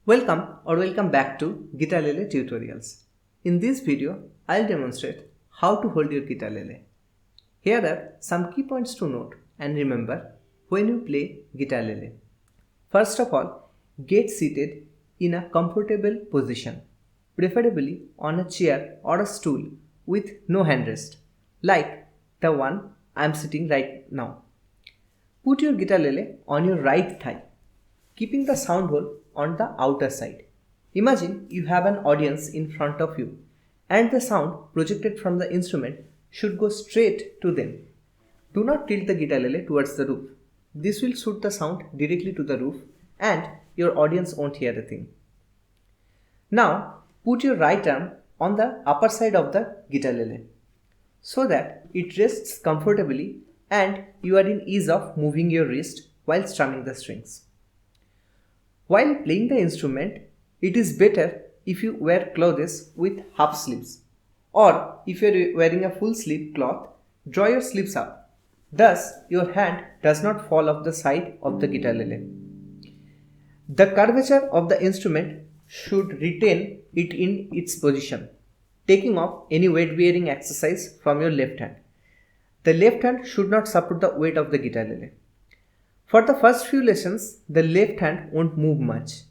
Welcome back to Guitalele Tutorials. In this video, I'll demonstrate how to hold your guitarlele. Here are some key points to note and remember when you play guitarlele. First of all, get seated in a comfortable position, preferably on a chair or a stool with no handrest, like the one I'm sitting right now. Put your guitarlele on your right thigh, keeping the sound hole on the outer side. Imagine you have an audience in front of you and the sound projected from the instrument should go straight to them. Do not tilt the guitarlele towards the roof. This will shoot the sound directly to the roof and your audience won't hear a thing. Now put your right arm on the upper side of the guitarlele so that it rests comfortably and you are in ease of moving your wrist while strumming the strings. While playing the instrument, it is better if you wear clothes with half sleeves, or if you are wearing a full sleeve cloth, draw your sleeves up. Thus, your hand does not fall off the side of the guitarlele. The curvature of the instrument should retain it in its position, taking off any weight-bearing exercise from your left hand. The left hand should not support the weight of the guitarlele. For the first few lessons, the left hand won't move much,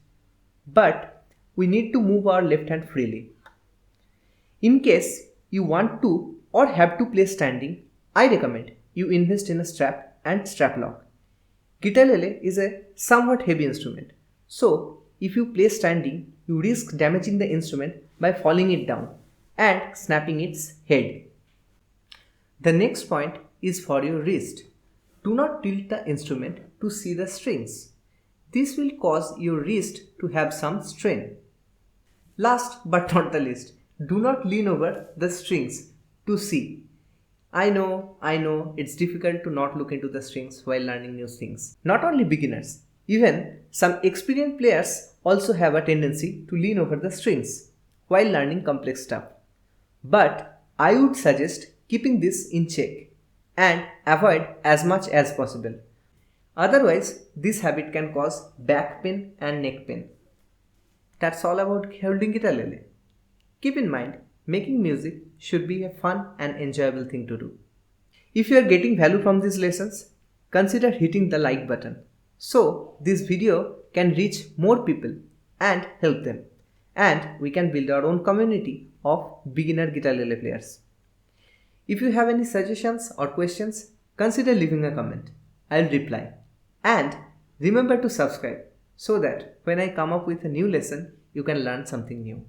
but we need to move our left hand freely. In case you want to or have to play standing, I recommend you invest in a strap and strap lock. Guitarlele is a somewhat heavy instrument, so if you play standing, you risk damaging the instrument by falling it down and snapping its head. The next point is for your wrist. Do not tilt the instrument to see the strings. This will cause your wrist to have some strain. Last but not the least, do not lean over the strings to see. I know, it's difficult to not look into the strings while learning new things. Not only beginners, even some experienced players also have a tendency to lean over the strings while learning complex stuff. But I would suggest keeping this in check and avoid as much as possible. Otherwise, this habit can cause back pain and neck pain. That's all about holding guitarlele. Keep in mind, making music should be a fun and enjoyable thing to do. If you are getting value from these lessons, consider hitting the like button so this video can reach more people and help them, and we can build our own community of beginner guitarlele players. If you have any suggestions or questions, consider leaving a comment. I'll reply. And remember to subscribe so that when I come up with a new lesson, you can learn something new.